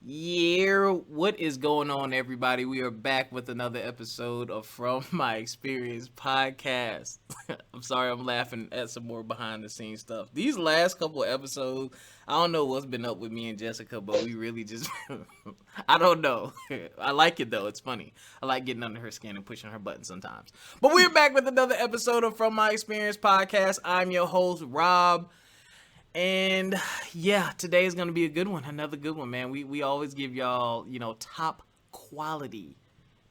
Yeah, what is going on, everybody? We are back with another episode of From My Experience podcast. I'm sorry, I'm laughing at some more behind the scenes stuff. These last couple episodes, I don't know what's been up with me and Jessica, but we really just, I don't know. I like it though, it's funny. I like getting under her skin and pushing her buttons sometimes. But we're back with another episode of From My Experience podcast. I'm your host, Rob. And yeah, today is gonna be a good one, another good one, man. We always give y'all, quality,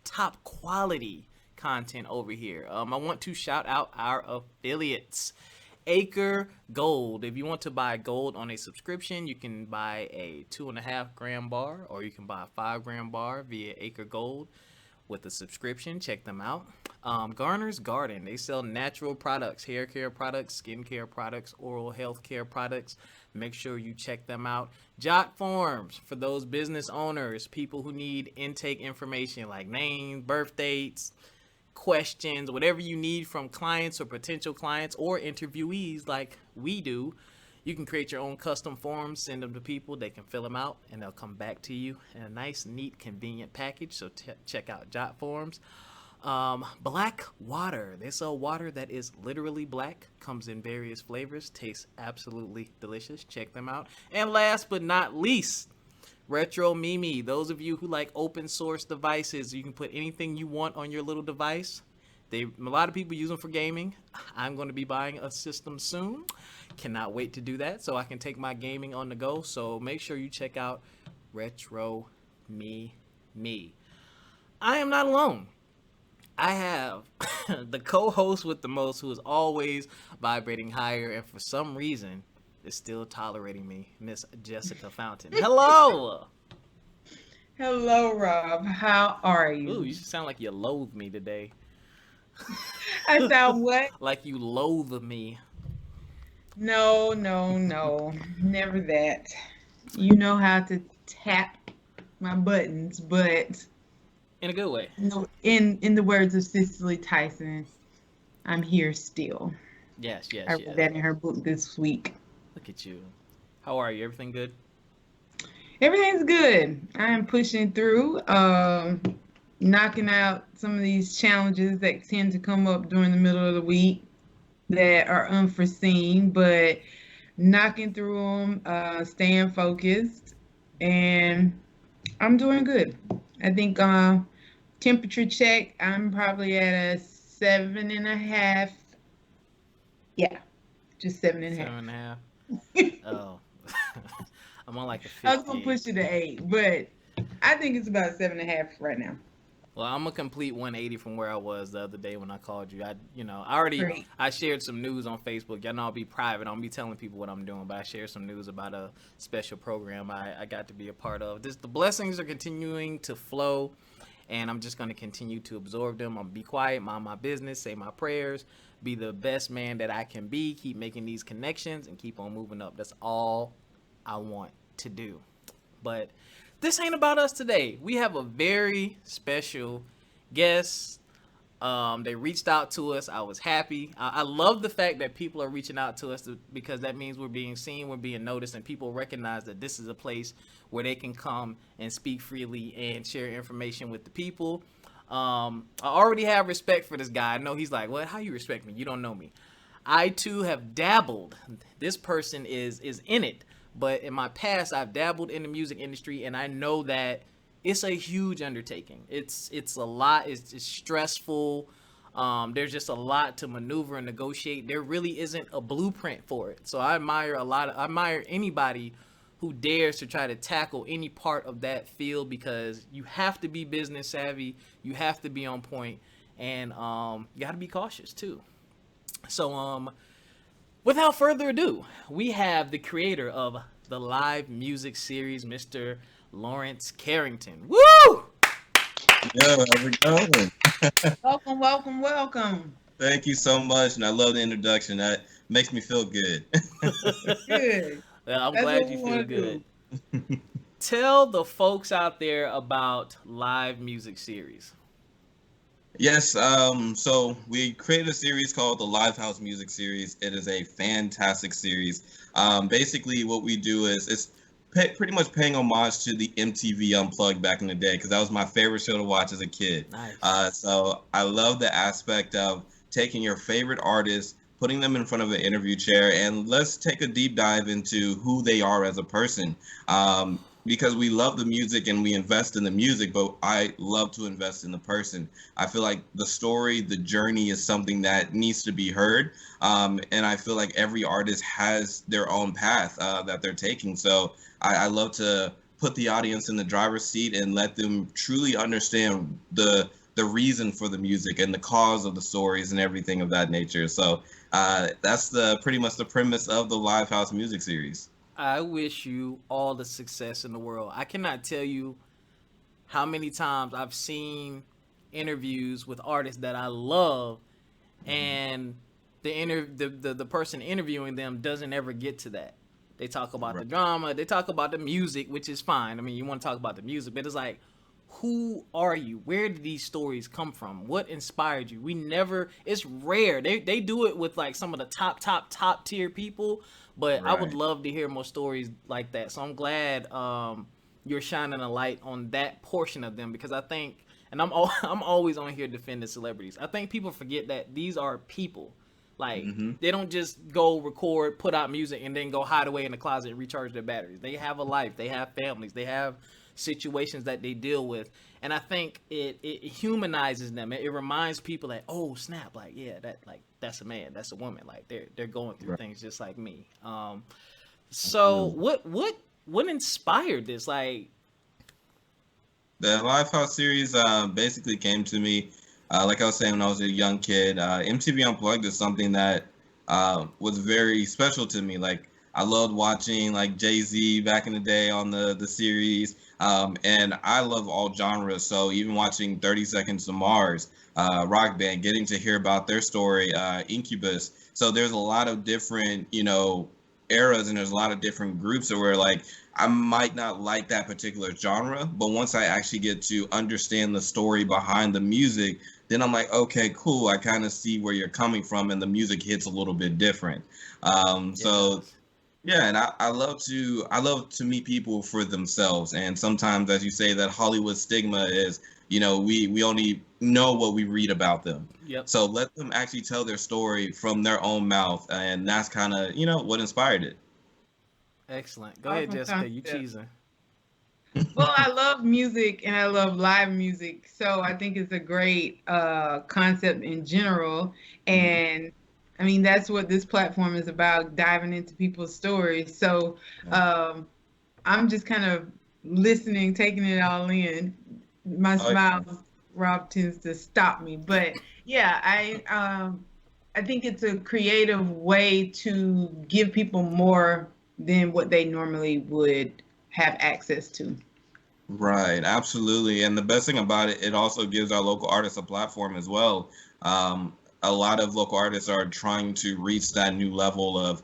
top quality content over here. I want to shout out our affiliates. Acre Gold. If you want to buy gold on a subscription, you can buy a 2.5 gram bar, or you can buy a 5 gram bar via Acre Gold with a subscription. Check them out. Garner's Garden. They sell natural products, hair care products, skin care products, oral health care products. Make sure you check them out. Jot forms for those business owners, people who need intake information like names, birth dates, questions, whatever you need from clients or potential clients or interviewees like we do. You can create your own custom forms, send them to people, they can fill them out, and they'll come back to you in a nice, neat, convenient package. So check out Jot Forms. Black water. They sell water that is literally black, comes in various flavors, tastes absolutely delicious. Check them out. And last but not least, Retro Mimi. Those of you who like open source devices, you can put anything you want on your little device. A lot of people use them for gaming. I'm going to be buying a system soon. Cannot wait to do that so I can take my gaming on the go. So make sure you check out Retro Me. I am not alone. I have the co-host with the most, who is always vibrating higher, and for some reason is still tolerating me, Miss Jessica Fountain. Hello. Hello, Rob. How are you? Ooh, you sound like you loathe me today. I sound what? Like you loathe me. No, no, no. Never that. You know how to tap my buttons, but In a good way. no, in the words of Cicely Tyson, I'm here still. Yes, I yes, read yes. that in her book this week. Look at you. How are you? Everything good? Everything's good. I am pushing through, knocking out some of these challenges that tend to come up during the middle of the week that are unforeseen, but knocking through them, staying focused, and I'm doing good. I think temperature check, I'm probably at a 7.5. Yeah, just seven and a Seven half. and a half. Oh. I'm on like a I was gonna 58. push it to 8, but I think it's about 7.5 right now. Well, I'm a complete 180 from where I was the other day when I called you. I already Great. I shared some news on Facebook. Y'all know I'll be private. I don't be telling people what I'm doing, but I shared some news about a special program I got to be a part of. The blessings are continuing to flow, and I'm just going to continue to absorb them. I'm gonna be quiet, mind my business, say my prayers, be the best man that I can be, keep making these connections, and keep on moving up. That's all I want to do. But this ain't about us today. We have a very special guest. They reached out to us. I was happy. I love the fact that people are reaching out to us because that means we're being seen, we're being noticed, and people recognize that this is a place where they can come and speak freely and share information with the people. I already have respect for this guy. I know he's like, "What? How you respect me? You don't know me." I too have dabbled. This person is in it, but in my past, I've dabbled in the music industry, and I know that it's a huge undertaking. It's a lot. It's stressful. There's just a lot to maneuver and negotiate. There really isn't a blueprint for it. So I admire anybody who dares to try to tackle any part of that field, because you have to be business savvy, you have to be on point, and you got to be cautious too. So without further ado, we have the creator of the live music series, Mr. Lawrence Carrington. Woo! Yo, how's it going? Welcome, welcome, welcome. Thank you so much, and I love the introduction. That makes me feel good. Good. Well, I'm That's glad what we you feel want to good. do. Tell the folks out there about live music series. Yes, so we created a series called the LiveHouse Music Series. It is a fantastic series. Basically, what we do is it's pretty much paying homage to the MTV Unplugged back in the day, because that was my favorite show to watch as a kid. Nice. So I love the aspect of taking your favorite artists, putting them in front of an interview chair, and let's take a deep dive into who they are as a person. Because we love the music and we invest in the music, but I love to invest in the person. I feel like the story, the journey is something that needs to be heard. And I feel like every artist has their own path that they're taking. So I love to put the audience in the driver's seat and let them truly understand the reason for the music and the cause of the stories and everything of that nature. So that's the pretty much the premise of the LiveHouse music series. I wish you all the success in the world. I cannot tell you how many times I've seen interviews with artists that I love, and the person interviewing them doesn't ever get to that. They talk about the drama, they talk about the music, which is fine. I mean, you want to talk about the music, but it's like, who are you? Where did these stories come from? What inspired you? We never, it's rare. They do it with like some of the top tier people, but I would love to hear more stories like that. So I'm glad you're shining a light on that portion of them, because I think, and I'm always on here defending celebrities. I think people forget that these are people. Like, they don't just go record, put out music, and then go hide away in the closet and recharge their batteries. They have a life. They have families. They have situations that they deal with. And I think it humanizes them. It reminds people that, oh, snap, like, yeah, that's a man, that's a woman. Like, they're going through things just like me. So what inspired this? Like, the LiveHouse series basically came to me, like I was saying, when I was a young kid. MTV Unplugged is something that was very special to me. Like, I loved watching like Jay-Z back in the day on the series, and I love all genres. So even watching 30 Seconds to Mars, rock band, getting to hear about their story, Incubus. So there's a lot of different, eras, and there's a lot of different groups where like I might not like that particular genre, but once I actually get to understand the story behind the music, then I'm like, okay, cool. I kind of see where you're coming from, and the music hits a little bit different. So yeah, and I love to meet people for themselves. And sometimes, as you say, that Hollywood stigma is, we only know what we read about them. Yep. So let them actually tell their story from their own mouth, and that's kind of what inspired it. Excellent. Go ahead, Jessica. You cheesing. Well, I love music and I love live music, so I think it's a great concept in general. And I mean, that's what this platform is about, diving into people's stories. So I'm just kind of listening, taking it all in. My smile, Rob, tends to stop me. But yeah, I think it's a creative way to give people more than what they normally would have access to. Right, absolutely. And the best thing about it, it also gives our local artists a platform as well. A lot of local artists are trying to reach that new level of,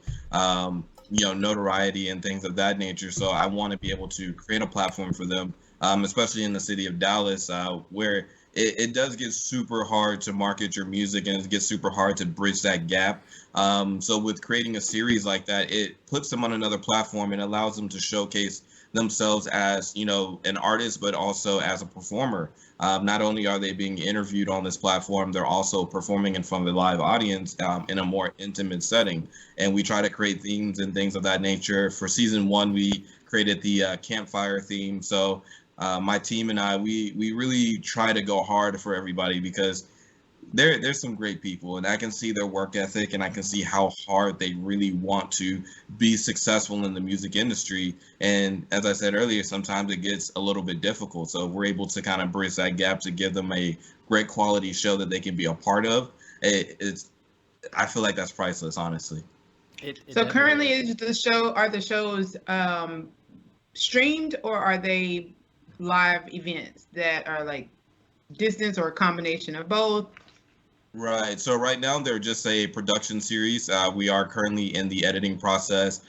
notoriety and things of that nature. So I want to be able to create a platform for them, especially in the city of Dallas, where it does get super hard to market your music, and it gets super hard to bridge that gap. So with creating a series like that, it puts them on another platform and allows them to showcase themselves as an artist, but also as a performer. Not only are they being interviewed on this platform, they're also performing in front of a live audience in a more intimate setting. And we try to create themes and things of that nature. For season 1, we created the campfire theme. So my team and I, we really try to go hard for everybody, because there's some great people, and I can see their work ethic, and I can see how hard they really want to be successful in the music industry. And as I said earlier, sometimes it gets a little bit difficult. So we're able to kind of bridge that gap to give them a great quality show that they can be a part of. I feel like that's priceless, honestly. So currently, are the shows streamed, or are they live events that are like distance, or a combination of both? Right. So right now they're just a production series. We are currently in the editing process.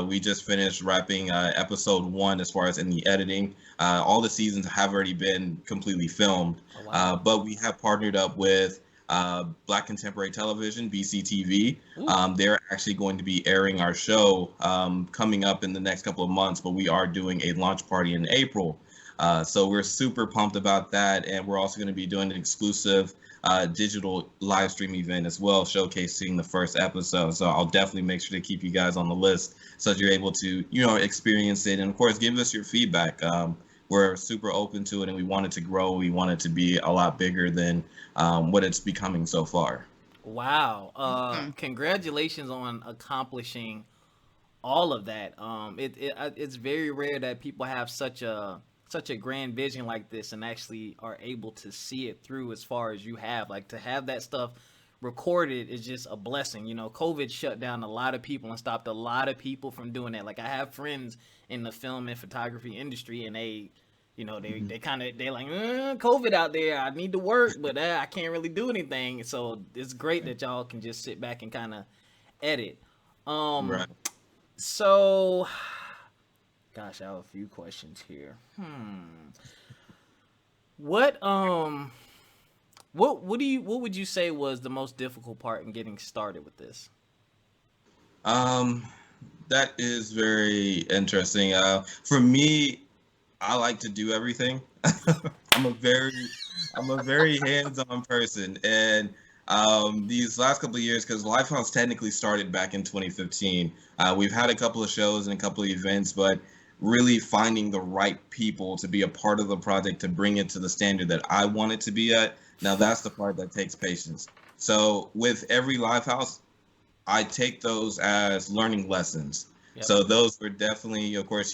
We just finished wrapping episode 1 as far as in the editing. All the seasons have already been completely filmed. Oh, wow. But we have partnered up with Black Contemporary Television, BCTV. Ooh. They're actually going to be airing our show coming up in the next couple of months, but we are doing a launch party in April. So we're super pumped about that, and we're also going to be doing an exclusive digital live stream event as well, showcasing the first episode. So I'll definitely make sure to keep you guys on the list so that you're able to, experience it, and of course, give us your feedback. We're super open to it, and we want it to grow. We want it to be a lot bigger than what it's becoming so far. Wow. Awesome. Congratulations on accomplishing all of that. It's very rare that people have such a grand vision like this and actually are able to see it through as far as you have. Like, to have that stuff recorded is just a blessing. COVID shut down a lot of people and stopped a lot of people from doing that. Like, I have friends in the film and photography industry, and they kind of, they like, COVID out there, I need to work, but I can't really do anything. So it's great that y'all can just sit back and kind of edit. Right. So, gosh, I have a few questions here. What what would you say was the most difficult part in getting started with this? Um, that is very interesting. For me, I like to do everything. I'm a very, I'm a very hands-on person, and these last couple of years, because LiveHouse technically started back in 2015, we've had a couple of shows and a couple of events, but really finding the right people to be a part of the project to bring it to the standard that I want it to be at. Now that's the part that takes patience. So with every LiveHouse, I take those as learning lessons. Yep. So those were definitely, of course,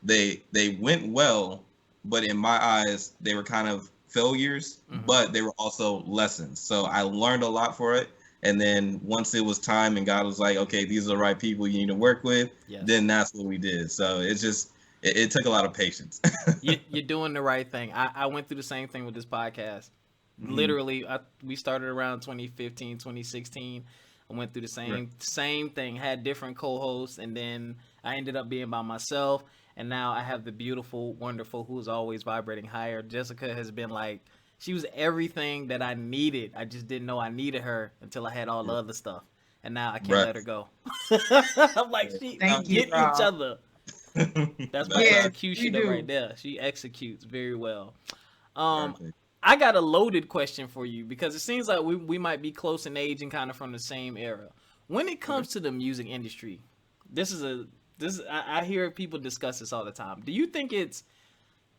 they went well, but in my eyes, they were kind of failures, Mm-hmm. but they were also lessons. So I learned a lot for it. And then once it was time and God was like, okay, these are the right people you need to work with, Yes. then that's what we did. So it's just, it took a lot of patience. You're doing the right thing. I went through the same thing with this podcast. Mhm. Literally, we started around 2015, 2016. I went through the Right. same thing, had different co-hosts, and then I ended up being by myself. And now I have the beautiful, wonderful, who's always vibrating higher. Jessica has been like, she was everything that I needed. I just didn't know I needed her until I had all the other stuff. And now I can't Right. let her go. I'm like, we Thank you, get each Rob. other. That's my That's Yes, executioner you do. right there. She executes very well. Um, perfect. I got a loaded question for you because it seems like we might be close in age and kind of from the same era. When it Okay. comes to the music industry, I hear people discuss this all the time. Do you think it's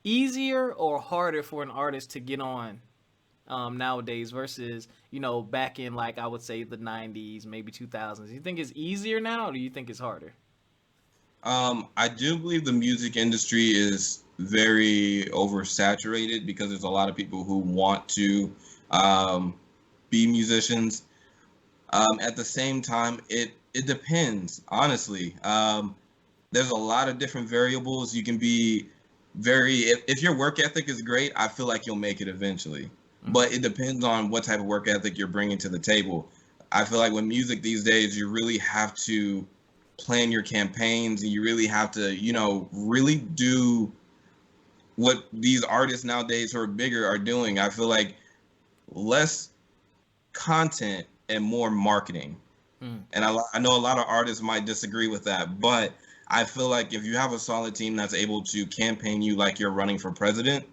easier or harder for an artist to get on nowadays versus back in, like, I would say the 90s, maybe 2000s? You think it's easier now, or do you think it's harder? I do believe the music industry is very oversaturated because there's a lot of people who want to um, be musicians. At the same time, it depends, honestly. There's a lot of different variables. You can be if your work ethic is great, I feel like you'll make it eventually. Mm-hmm. But it depends on what type of work ethic you're bringing to the table. I feel like with music these days, you really have to plan your campaigns, and you really have to, really do what these artists nowadays who are bigger are doing. I feel like less content and more marketing. Mm. And I know a lot of artists might disagree with that, but I feel like if you have a solid team that's able to campaign you like you're running for president,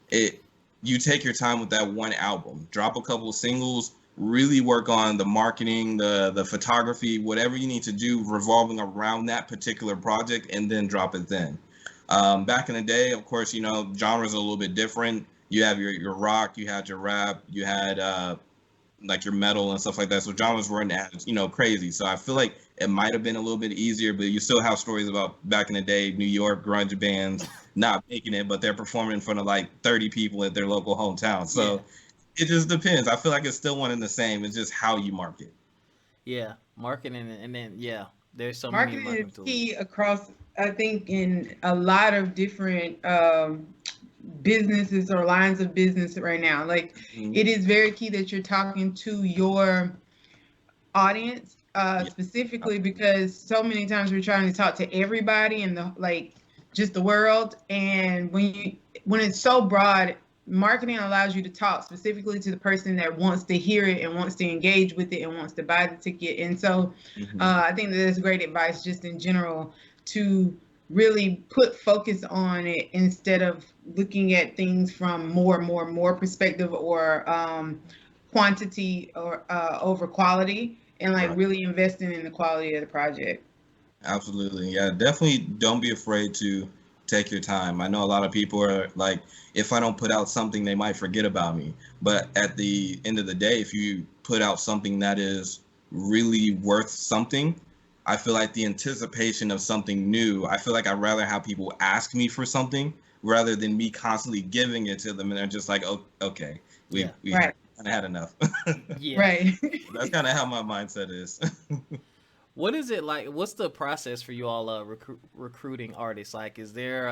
it you take your time with that one album, drop a couple of singles, really work on the marketing, the photography, whatever you need to do revolving around that particular project, and then drop it then. Back in the day, of course, genres are a little bit different. You have your rock, you had your rap, you had like your metal and stuff like that. So genres weren't as crazy. So I feel like it might have been a little bit easier, but you still have stories about back in the day, New York grunge bands not making it, but they're performing in front of like 30 people at their local hometown. Yeah. So it just depends. I feel like it's still one and the same. It's just how you market. Yeah, marketing, and then there's so many Marketing marketing is tools. key across, I think, in a lot of different businesses or lines of business right now. Like, Mhm. it is very key that you're talking to your audience, Yeah. specifically because so many times we're trying to talk to everybody in the, like, just the world, and when it's so broad, marketing allows you to talk specifically to the person that wants to hear it and wants to engage with it and wants to buy the ticket. And so I think that is great advice just in general to really put focus on it instead of looking at things from more perspective or quantity or over quality, and like Right. really investing in the quality of the project. Absolutely. Yeah, definitely don't be afraid to take your time. I know a lot of people are like, if I don't put out something, they might forget about me. But at the end of the day, if you put out something that is really worth something, I feel like the anticipation of something new, I feel like I'd rather have people ask me for something rather than me constantly giving it to them and they're just like, oh, okay, Yeah. we Right. kind of had enough. Yeah. Right. That's kind of how my mindset is. What is it like? What's the process for you all recruiting artists? Like, is there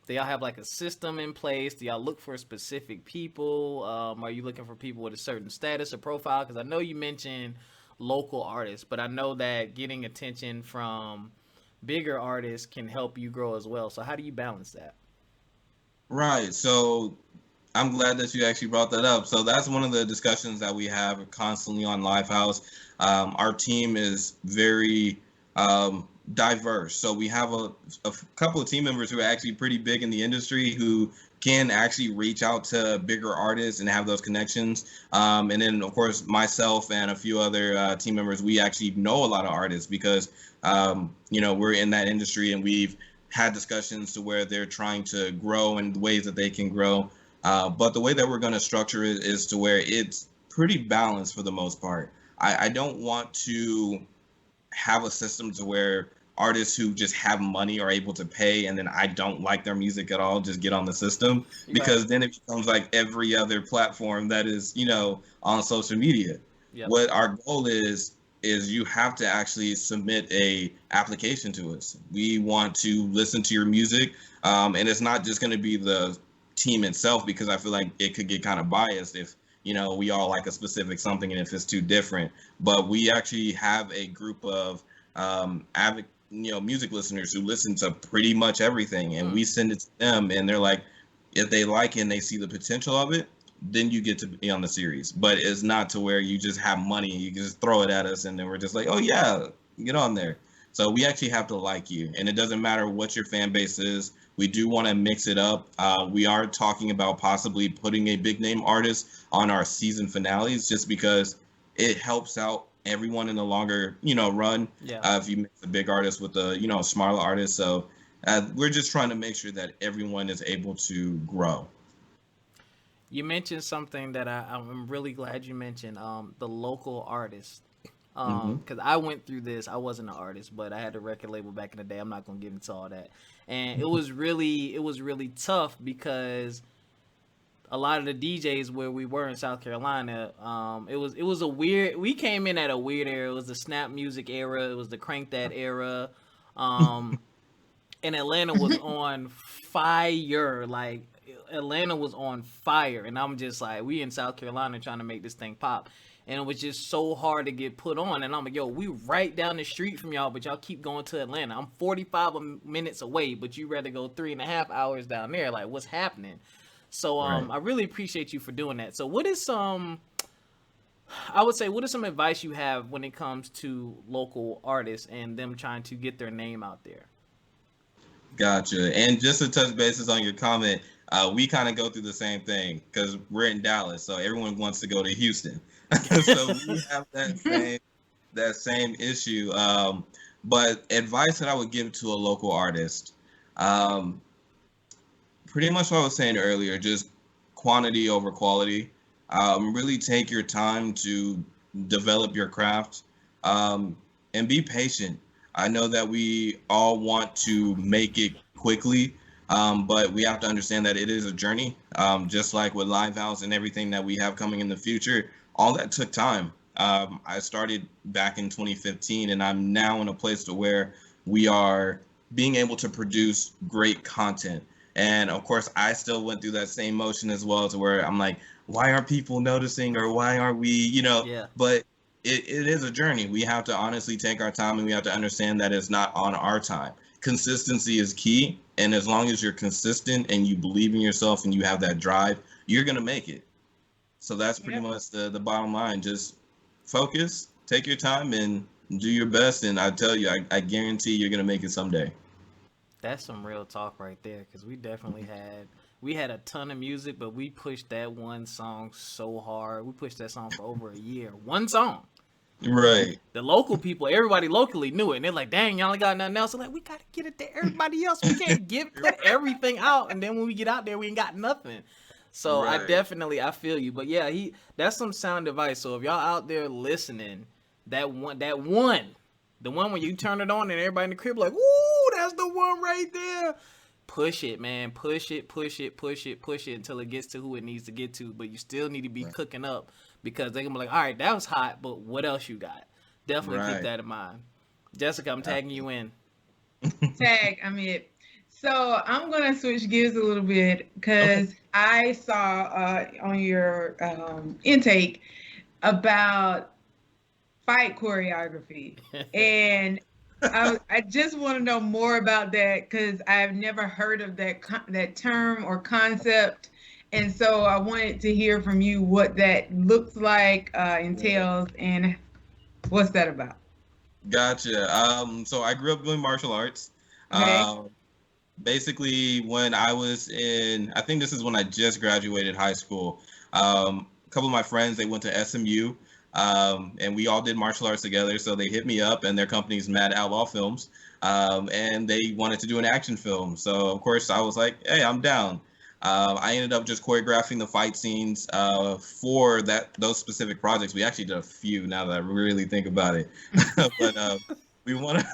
do y'all have like a system in place? Do y'all look for specific people? Are you looking for people with a certain status or profile? Because I know you mentioned local artists, but I know that getting attention from bigger artists can help you grow as well. So how do you balance that? Right. So I'm glad that you actually brought that up. So that's one of the discussions that we have constantly on LiveHouse. Our team is very diverse. So we have a couple of team members who are actually pretty big in the industry who can actually reach out to bigger artists and have those connections. And then, of course, myself and a few other team members, we actually know a lot of artists because, we're in that industry and we've had discussions to where they're trying to grow in the ways that they can grow. But the way that we're going to structure it is to where it's pretty balanced for the most part. I don't want to have a system to where artists who just have money are able to pay and then I don't like their music at all just get on the system Right. because then it becomes like every other platform that is, on social media. Yep. What our goal is you have to actually submit a application to us. We want to listen to your music, and it's not just going to be the team itself because I feel like it could get kind of biased if we all like a specific something and if it's too different. But we actually have a group of avid music listeners who listen to pretty much everything, and we send it to them, and they're like, if they like it and they see the potential of it, then you get to be on the series. But it's not to where you just have money, you can just throw it at us, and then we're just like, oh yeah, get on there. So we actually have to like you, and it doesn't matter what your fan base is. We do want to mix it up. We are talking about possibly putting a big name artist on our season finales, just because it helps out everyone in the longer, run. Yeah. If you mix a big artist with a, smaller artist. So we're just trying to make sure that everyone is able to grow. You mentioned something that I'm really glad you mentioned, the local artists. Mm-hmm. Because I went through this. I wasn't an artist, but I had a record label back in the day. I'm not gonna get into all that. And it was really tough because a lot of the DJs where we were in South Carolina, it was a weird. We came in at a weird era. It was the snap music era. It was the crank that era. Um, and Atlanta was on fire. Like Atlanta was on fire, and I'm just like, we in South Carolina trying to make this thing pop, and it was just so hard to get put on. And I'm like, yo, we right down the street from y'all, but y'all keep going to Atlanta. I'm 45 minutes away, but you rather go 3.5 hours down there. Like, what's happening? So Right. I really appreciate you for doing that. So what is some I would say, what is some advice you have when it comes to local artists and them trying to get their name out there? Gotcha. And just to touch bases on your comment, we kind of go through the same thing because we're in Dallas, so everyone wants to go to Houston. So we have that same issue. But advice that I would give to a local artist, um, pretty much what I was saying earlier, just quantity over quality. Really take your time to develop your craft, and be patient. I know that we all want to make it quickly, but we have to understand that it is a journey. Just like with LiveHouse and everything that we have coming in the future, all that took time. I started back in 2015, and I'm now in a place to where we are being able to produce great content. And of course, I still went through that same motion as well, to where I'm like, why aren't people noticing, or why aren't we, Yeah. but it is a journey. We have to honestly take our time, and we have to understand that it's not on our time. consistency is key. And as long as you're consistent and you believe in yourself and you have that drive, you're gonna make it. So that's pretty Yep. much the bottom line. Just focus, take your time, and do your best. And I tell you, I guarantee you're gonna make it someday. That's some real talk right there, because we had a ton of music, but we pushed that one song so hard. We pushed that song for over a year. One song. Right. The local people, everybody locally knew it, and they're like, "Dang, y'all ain't got nothing else." So like, we gotta get it to everybody else. We can't put everything out, and then when we get out there, we ain't got nothing. So Right. I feel you. But yeah, that's some sound advice. So if y'all out there listening, the one when you turn it on and everybody in the crib like, "Ooh, that's the one right there." Push it, man. Push it, push it, push it, push it until it gets to who it needs to get to. But you still need to be Right. cooking up, because they're gonna be like, "All right, that was hot, but what else you got?" Definitely keep Right. that in mind. Jessica, I'm tagging you in. Tag, I'm it. So I'm gonna switch gears a little bit Okay. because I saw on your intake about fight choreography, and I just want to know more about that because I've never heard of that term or concept, and so I wanted to hear from you what that looks like, entails, and what's that about. Gotcha. So I grew up doing martial arts. Okay. Um, Basically, when I was in, I think this is when I just graduated high school. A couple of my friends, they went to SMU, and we all did martial arts together. So they hit me up, and their company's Mad Outlaw Films, and they wanted to do an action film. So of course, I was like, "Hey, I'm down." I ended up just choreographing the fight scenes for those specific projects. We actually did a few now that I really think about it, but we won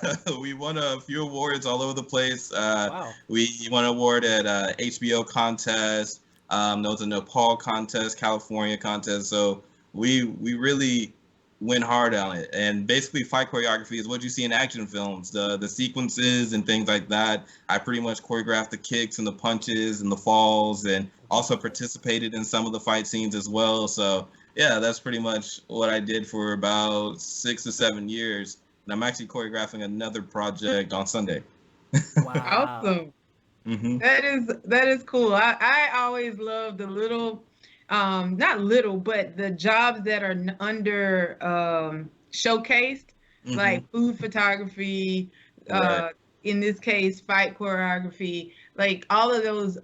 we won a few awards all over the place. Wow. We won an award at HBO contest. There was a Nepal contest, California contest. So we really went hard on it. And basically, fight choreography is what you see in action films, the sequences and things like that. I pretty much choreographed the kicks and the punches and the falls, and also participated in some of the fight scenes as well. So yeah, that's pretty much what I did for about 6 to 7 years. And I'm actually choreographing another project on Sunday. Wow. Awesome. Hmm. That is cool. I always love the little, not little, but the jobs that are under showcased, Hmm. like food photography, Right. uh, in this case, fight choreography, like all of those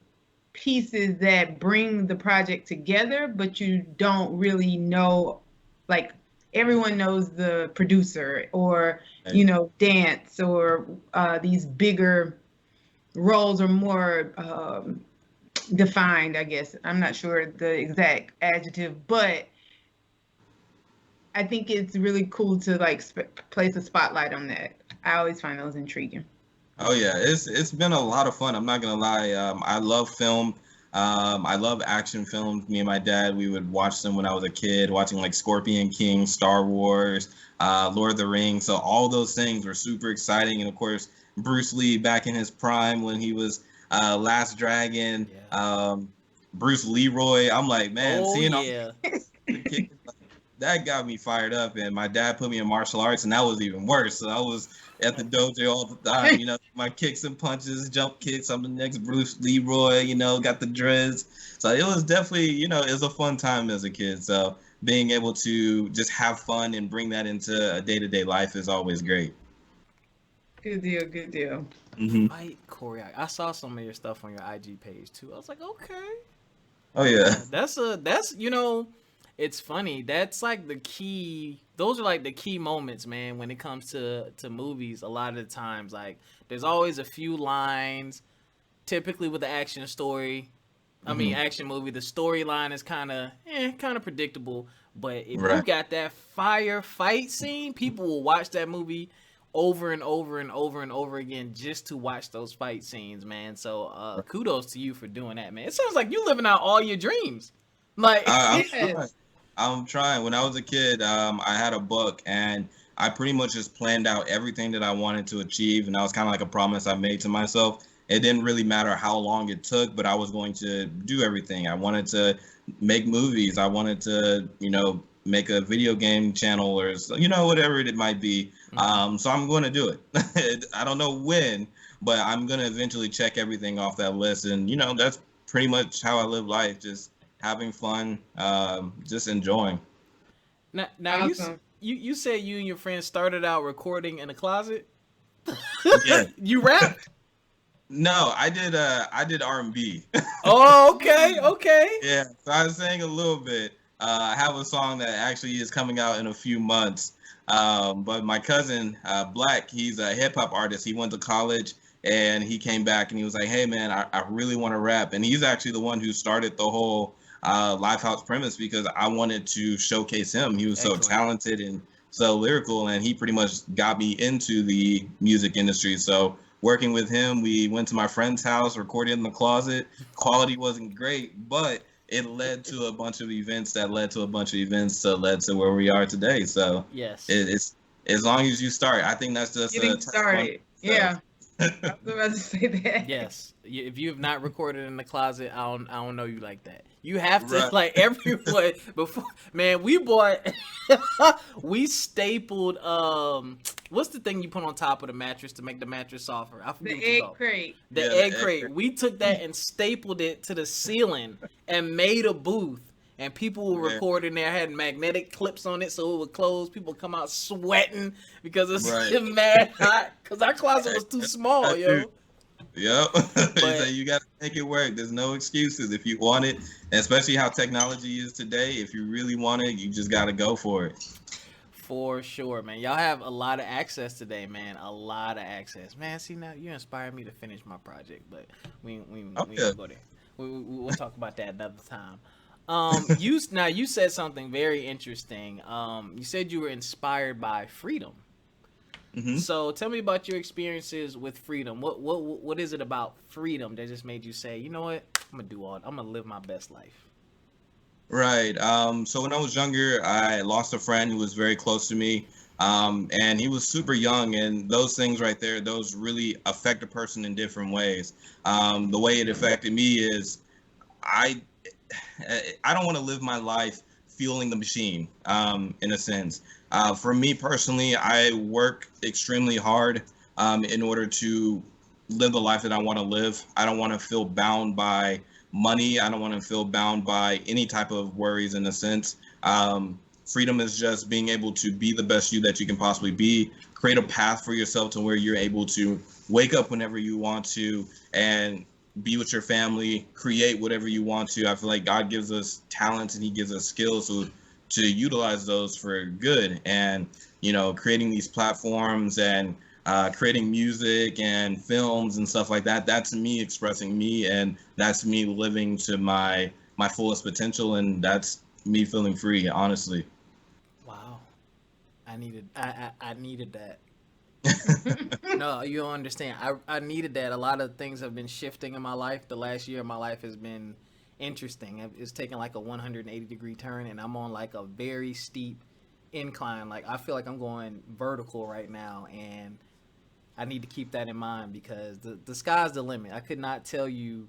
pieces that bring the project together, but you don't really know, like everyone knows the producer or Right. dance or these bigger roles are more defined, I guess. I'm not sure the exact adjective, but I think it's really cool to like place a spotlight on that. I always find those intriguing. Oh yeah, it's been a lot of fun. I'm not gonna lie. I love film. I love action films. Me and my dad, we would watch them when I was a kid, watching like Scorpion King, Star Wars, Lord of the Rings. So all those things were super exciting. And of course, Bruce Lee back in his prime when he was Last Dragon, Yeah. Bruce Leroy. I'm like, man, Oh seeing all yeah. the kids, that got me fired up. And my dad put me in martial arts, and that was even worse. So I was at the dojo all the time, my kicks and punches, jump kicks. I'm the next Bruce Leroy, got the dreads. So it was definitely, it was a fun time as a kid. So being able to just have fun and bring that into a day-to-day life is always great. Good deal, good deal. Hmm. Fight choreo. I saw some of your stuff on your IG page too. I was like, okay. Oh yeah. Yeah, that's it's funny. That's like the key. Those are like the key moments, man, when it comes to movies. A lot of the times, like there's always a few lines, typically with the action story. I mean, Hmm. action movie. The storyline is kind of predictable. But if you Right. got that fire fight scene, people will watch that movie over and over and over and over again just to watch those fight scenes, man. So kudos to you for doing that, man. It sounds like you living out all your dreams. Like, I'm trying. Yes. I'm trying. When I was a kid, I had a book, and I pretty much just planned out everything that I wanted to achieve, and that was kind of like a promise I made to myself. It didn't really matter how long it took, but I was going to do everything. I wanted to make movies. I wanted to, make a video game channel or, whatever it might be. mhm. So I'm going to do it. I don't know when, but I'm gonna eventually check everything off that list. And that's pretty much how I live life, just having fun, just enjoying. Now Awesome. you said you and your friends started out recording in a closet. Yeah. You rap? No, I did R&B. Oh, okay, okay. Yeah, so I was saying a little bit. I have a song that actually is coming out in a few months. But my cousin, Black, he's a hip hop artist. He went to college and he came back and he was like, "Hey man, I really want to rap." And he's actually the one who started the whole LiveHouse premise because I wanted to showcase him. He was so Excellent. talented and so lyrical, and he pretty much got me into the music industry. So working with him, we went to my friend's house, recorded in the closet. Quality wasn't great, but it led to a bunch of events that led to a bunch of events that led to where we are today. So Yes. it's as long as you start. I think that's just Getting a started. Yeah, I was about to say that. Yes. If you have not recorded in the closet, I don't know you like that. You have to Right. like everyone before. Man, we bought. We stapled. What's the thing you put on top of the mattress to make the mattress softer? I forget The what you egg call it. crate. The Yeah, egg the egg crate. crate. We took that and stapled it to the ceiling and made a booth. And people would Yeah. record in there, had magnetic clips on it so it would close. People would come out sweating because it's Right. mad hot. Because our closet was too small, yo. Yep. You But say you got to make it work. There's no excuses if you want it, and especially how technology is today. If you really want it, you just got to go for it. for sure, man. Y'all have a lot of access today, man. A lot of access. Man, see, now you inspired me to finish my project, but we Okay. won't go there. We'll talk about that another time. You said something very interesting. You said you were inspired by freedom. Hmm. So tell me about your experiences with freedom. What is it about freedom that just made you say, you know what, I'm gonna live my best life. Right. So when I was younger, I lost a friend who was very close to me. And he was super young, and those things right there, those really affect a person in different ways. The way it affected me is I I don't want to live my life fueling the machine, in a sense. For me personally, I work extremely hard in order to live the life that I want to live. I don't want to feel bound by money. I don't want to feel bound by any type of worries in a sense. Freedom is just being able to be the best you that you can possibly be, create a path for yourself to where you're able to wake up whenever you want to and be with your family, create whatever you want to. I feel like God gives us talents and he gives us skills to utilize those for good. And, creating these platforms and creating music and films and stuff like that, that's me expressing me, and that's me living to my fullest potential, and that's me feeling free, honestly. Wow, I needed that. No, you don't understand. I needed that. A lot of things have been shifting in my life. The last year of my life has been interesting. It's taken like a 180-degree turn, and I'm on like a very steep incline. Like I feel like I'm going vertical right now, and I need to keep that in mind because the sky's the limit. I could not tell you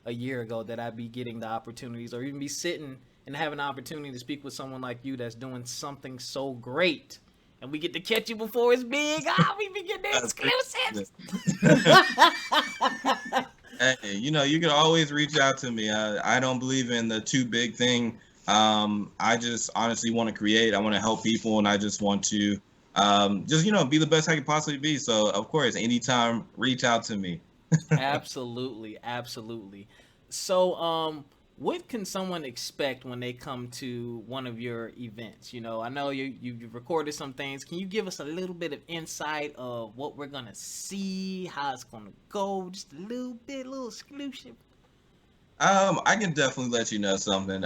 a year ago that I'd be getting the opportunities or even be sitting and have an opportunity to speak with someone like you that's doing something so great. And we get to catch you before it's big. We be getting the That's pretty exclusives. Hey, you can always reach out to me. I don't believe in the too big thing. I just honestly want to create. I want to help people, and I just want to just be the best I can possibly be. So of course, anytime, reach out to me. Absolutely, absolutely. So, what can someone expect when they come to one of your events? I know you've recorded some things. Can you give us a little bit of insight of what we're gonna see, how it's gonna go, just a little bit, a little exclusive? I can definitely let you know something.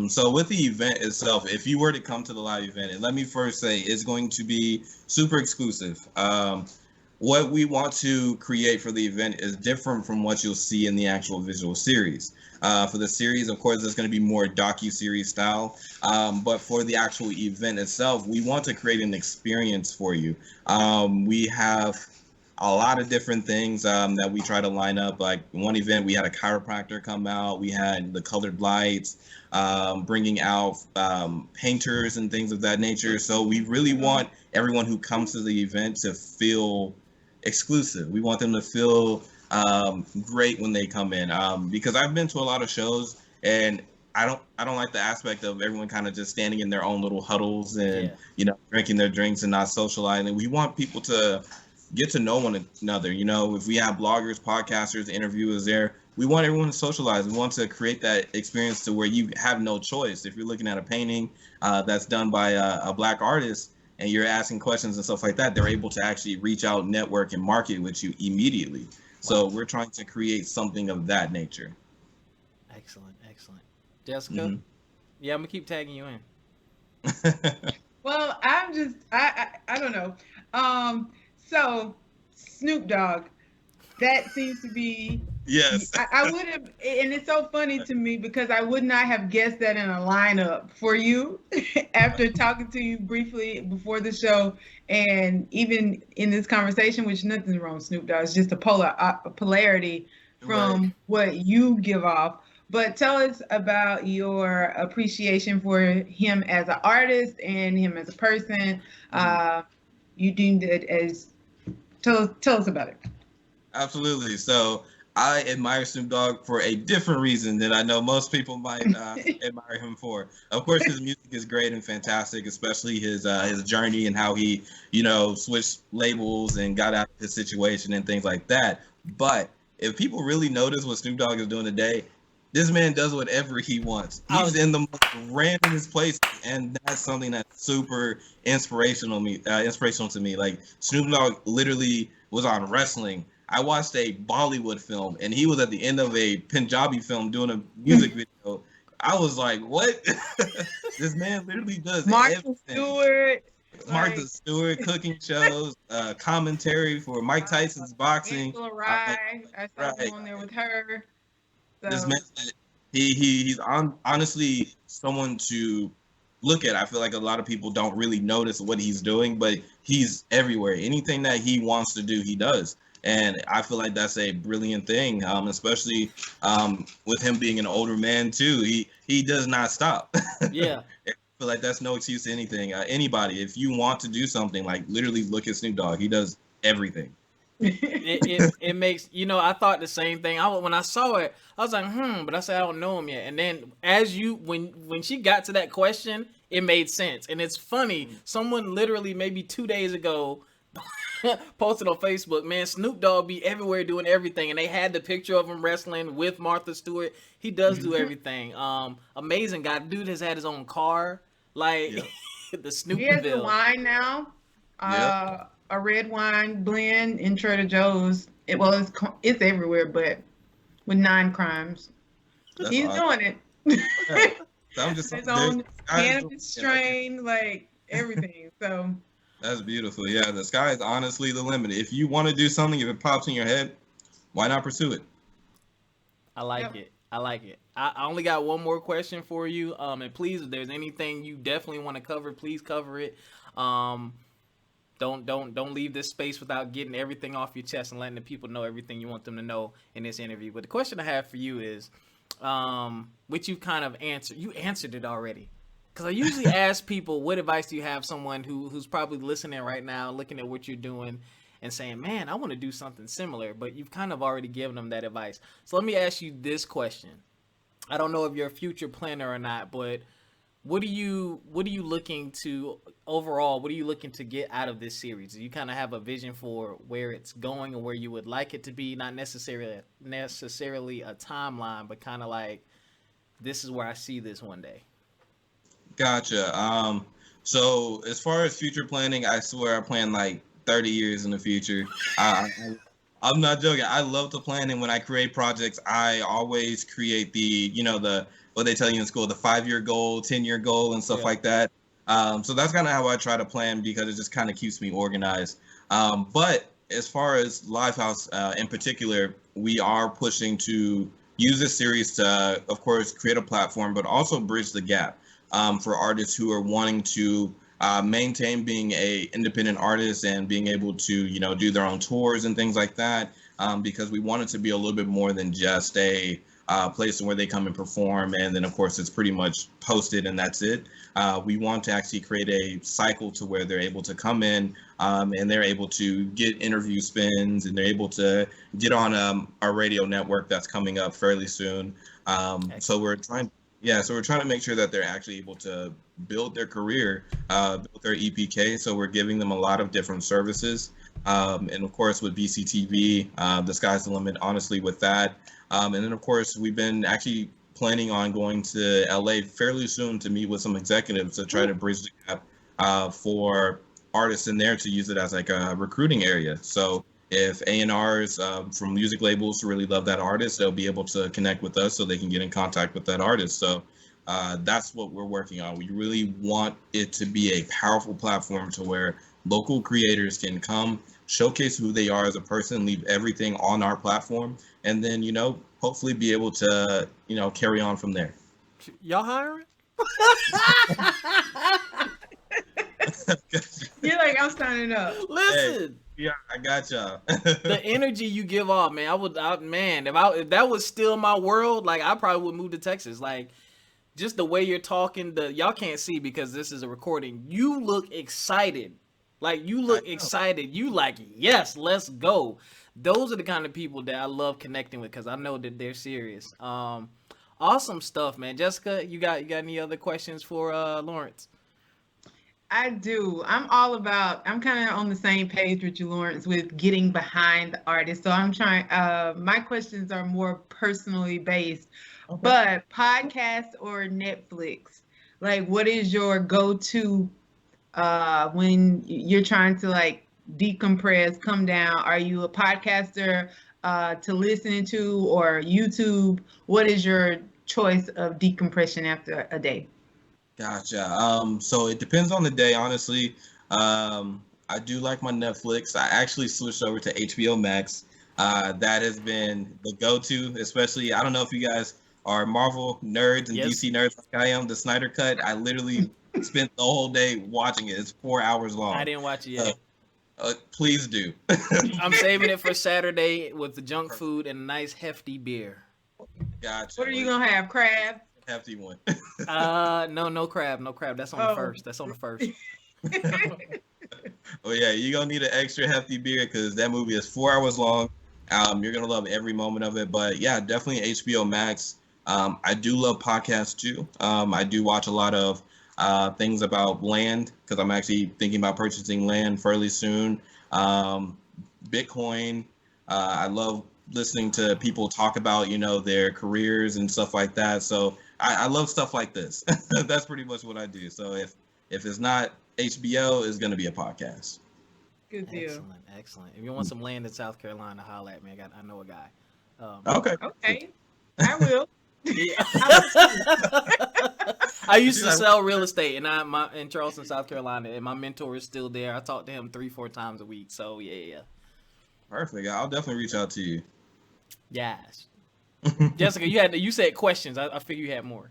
So with the event itself, if you were to come to the live event, and let me first say it's going to be super exclusive. What we want to create for the event is different from what you'll see in the actual visual series. For the series, of course, it's going to be more docu-series style. But for the actual event itself, we want to create an experience for you. We have a lot of different things that we try to line up. Like one event, we had a chiropractor come out. We had the colored lights, bringing out painters and things of that nature. So we really want everyone who comes to the event to feel exclusive. We want them to feel great when they come in. Because I've been to a lot of shows, and I don't like the aspect of everyone kind of just standing in their own little huddles and Yeah. drinking their drinks and not socializing. We want people to get to know one another. If we have bloggers, podcasters, interviewers there, we want everyone to socialize. We want to create that experience to where you have no choice. If you're looking at a painting that's done by a black artist and you're asking questions and stuff like that, they're able to actually reach out, network, and market with you immediately. So we're trying to create something of that nature. Excellent, excellent. Jessica, Mm-hmm. yeah, I'm gonna keep tagging you in. Well, I don't know. So Snoop Dogg, that seems to be. Yes. I would have, and it's so funny to me because I would not have guessed that in a lineup for you after talking to you briefly before the show, and even in this conversation, which nothing's wrong with Snoop Dogg, it's just a polarity from Right. what you give off. But tell us about your appreciation for him as an artist and him as a person. You deemed it as, tell us about it. Absolutely. So I admire Snoop Dogg for a different reason than I know most people might admire him for. Of course, his music is great and fantastic, especially his journey and how he, switched labels and got out of his situation and things like that. But if people really notice what Snoop Dogg is doing today, this man does whatever he wants. He's in the most randomest places, and that's something that's super inspirational to me. Like Snoop Dogg literally was on wrestling. I watched a Bollywood film, and he was at the end of a Punjabi film doing a music video. I was like, "What?" This man literally does Martha everything. Stewart. Martha Stewart, cooking shows, commentary for Mike Tyson's boxing. Angela Rye. I saw Right. him on there with her. This So, man, he's honestly someone to look at. I feel like a lot of people don't really notice what he's doing, but he's everywhere. Anything that he wants to do, he does. And I feel like that's a brilliant thing, especially with him being an older man too. He does not stop. Yeah. I feel like that's no excuse to anything. Anybody, if you want to do something, like literally look at Snoop Dogg. He does everything. It makes I thought the same thing. When I saw it, I was like, but I said I don't know him yet. And then when she got to that question, it made sense. And it's funny. Someone literally maybe 2 days ago posted on Facebook, man, Snoop Dogg be everywhere doing everything, and they had the picture of him wrestling with Martha Stewart. He does do everything. Amazing guy. Dude has had his own car, like Yep. the he has a Snoopville. wine now. Yep. A red wine blend in Trader Joe's. It's everywhere, but with 9 crimes. That's He's awesome. doing it. Yeah. So I'm just His own cannabis Yeah, strain, like everything. So that's beautiful. Yeah, the sky is honestly the limit. If you want to do something, if it pops in your head, why not pursue it? I like Yep. it. I like it. I only got one more question for you. And please, if there's anything you definitely want to cover, please cover it. Don't leave this space without getting everything off your chest and letting the people know everything you want them to know in this interview. But the question I have for you is, which you kind of answered. You answered it already. Because I usually ask people, what advice do you have someone who's probably listening right now, looking at what you're doing, and saying, man, I want to do something similar. But you've kind of already given them that advice. So let me ask you this question. I don't know if you're a future planner or not, but what are you looking to overall? What are you looking to get out of this series? Do you kind of have a vision for where it's going and where you would like it to be? Not necessarily a timeline, but kind of like, this is where I see this one day. Gotcha. So as far as future planning, I swear I plan like 30 years in the future. I'm not joking. I love to plan, and when I create projects, I always create the what they tell you in school, the 5-year goal, 10-year goal, and stuff Yeah. like that. So that's kind of how I try to plan because it just kind of keeps me organized. But as far as LiveHouse in particular, we are pushing to use this series to, of course, create a platform, but also bridge the gap for artists who are wanting to maintain being a independent artist and being able to, do their own tours and things like that. Because we want it to be a little bit more than just a place where they come and perform, and then of course it's pretty much posted and that's it. We want to actually create a cycle to where they're able to come in, and they're able to get interview spins, and they're able to get on our radio network that's coming up fairly soon. So we're trying. Yeah, so we're trying to make sure that they're actually able to build their career, build their EPK. So we're giving them a lot of different services. And of course, with BCTV, the sky's the limit, honestly, with that. And then, of course, we've been actually planning on going to LA fairly soon to meet with some executives to try to bridge the gap for artists in there to use it as like a recruiting area. So if A&Rs from music labels really love that artist, they'll be able to connect with us so they can get in contact with that artist. So that's what we're working on. We really want it to be a powerful platform to where local creators can come, showcase who they are as a person, leave everything on our platform, and then, hopefully be able to, carry on from there. Y'all hiring? You're like, I'm signing up. Listen. Hey, yeah, I got y'all. The energy you give off, man. If that was still my world, like I probably would move to Texas. Like just the way you're talking, y'all can't see because this is a recording. You look excited. Like you look excited. You like, yes, let's go. Those are the kind of people that I love connecting with because I know that they're serious. Awesome stuff, man. Jessica, you got any other questions for Lawrence? I do. I'm kind of on the same page with you, Lawrence, with getting behind the artist. So I'm trying, my questions are more personally based, but podcast or Netflix, like what is your go-to when you're trying to like decompress, come down? Are you a podcaster to listen to or YouTube? What is your choice of decompression after a day? Gotcha. So it depends on the day, honestly. I do like my Netflix. I actually switched over to HBO Max. That has been the go-to, especially, I don't know if you guys are Marvel nerds and DC nerds like I am. The Snyder Cut, I literally spent the whole day watching it. It's 4 hours long. I didn't watch it yet. Please do. I'm saving it for Saturday with the junk food and a nice hefty beer. Gotcha. What are you gonna have? Crab? Hefty one. No crab. That's on the first. That's on the first. Oh yeah, you're gonna need an extra hefty beer because that movie is 4 hours long. You're gonna love every moment of it. But yeah, definitely HBO Max. I do love podcasts too. I do watch a lot of things about land because I'm actually thinking about purchasing land fairly soon. Bitcoin. I love listening to people talk about, their careers and stuff like that. So I love stuff like this. That's pretty much what I do. So if it's not HBO, it's going to be a podcast. Good deal. Excellent. If you want some land in South Carolina, holla at me. I know a guy. Okay. I will. I used to sell real estate in Charleston, South Carolina, and my mentor is still there. I talk to him 3-4 times a week. So yeah. Perfect. I'll definitely reach out to you. Yes. Jessica, you said questions. I figure you had more.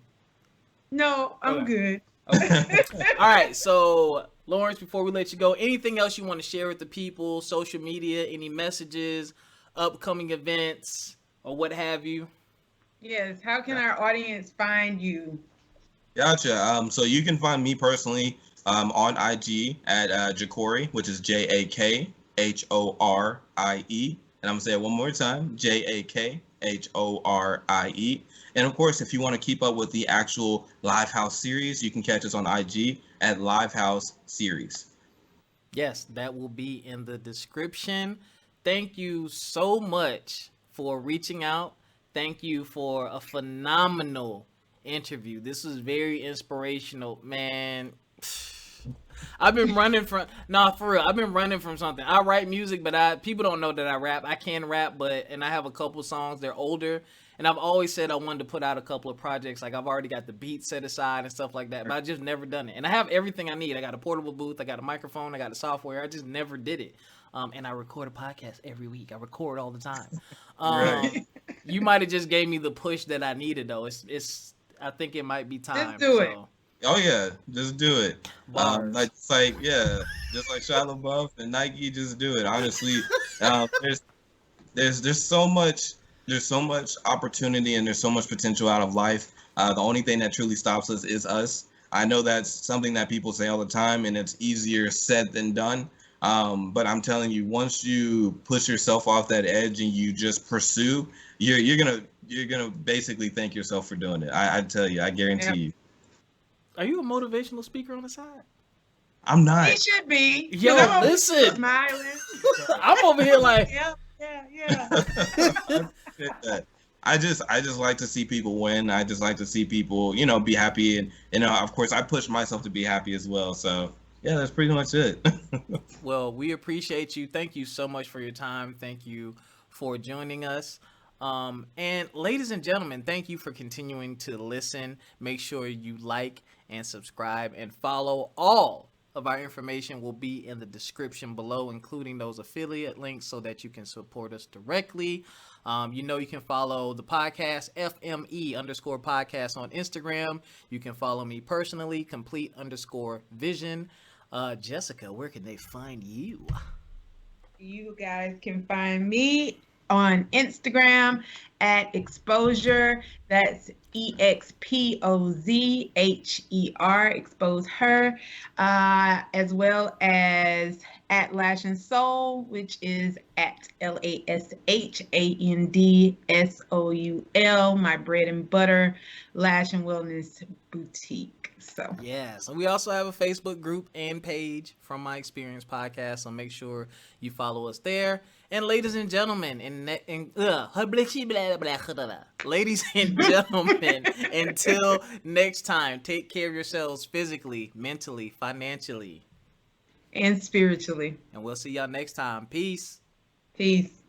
No, I'm good. Okay. All right. So Lawrence, before we let you go, anything else you want to share with the people? Social media, any messages, upcoming events, or what have you? Yes. How can our audience find you? Gotcha. So you can find me personally on IG at Jacorie, which is JAKHORIE. And I'm going to say it one more time, JAKHORIE. And of course, if you want to keep up with the actual LiveHouse series, you can catch us on IG at LiveHouse Series. Yes, that will be in the description. Thank you so much for reaching out. Thank you for a phenomenal interview. This was very inspirational, man. I've been running from for real. I've been running from something. I write music, but people don't know that I rap. I can rap, and I have a couple songs. They're older, and I've always said I wanted to put out a couple of projects. Like I've already got the beats set aside and stuff like that, but I just never done it. And I have everything I need. I got a portable booth, I got a microphone, I got the software. I just never did it. And I record a podcast every week. I record all the time. Right. You might have just gave me the push that I needed, though. I think it might be time. Let's do it. Oh yeah, just do it. Just like Shia LaBeouf and Nike, just do it. Honestly, there's so much there's so much opportunity and there's so much potential out of life. The only thing that truly stops us is us. I know that's something that people say all the time, and it's easier said than done. But I'm telling you, once you push yourself off that edge and you just pursue, you're gonna basically thank yourself for doing it. I tell you, I guarantee Yep. you. Are you a motivational speaker on the side? I'm not. He should be. 'Cause Yo, I'm over here listen. smiling. I'm over here like, Yeah, yeah, yeah. I appreciate that. I just like to see people win. I just like to see people, be happy, and of course, I push myself to be happy as well. So yeah, that's pretty much it. well, we appreciate you. Thank you so much for your time. Thank you for joining us. And ladies and gentlemen, thank you for continuing to listen. Make sure you like and subscribe and follow. All of our information will be in the description below, including those affiliate links so that you can support us directly. You can follow the podcast, FME_podcast on Instagram. You can follow me personally, complete_vision. Jessica, where can they find you? You guys can find me on Instagram at Exposure. That's EXPOZHER, Expose Her, as well as at Lash and Soul, which is at LASHANDSOUL, my bread and butter lash and wellness boutique. So yeah, so we also have a Facebook group and page From My Experience Podcast, so make sure you follow us there. And ladies and gentlemen, ladies and gentlemen, until next time, take care of yourselves physically, mentally, financially, and spiritually. and we'll see y'all next time. Peace. Peace.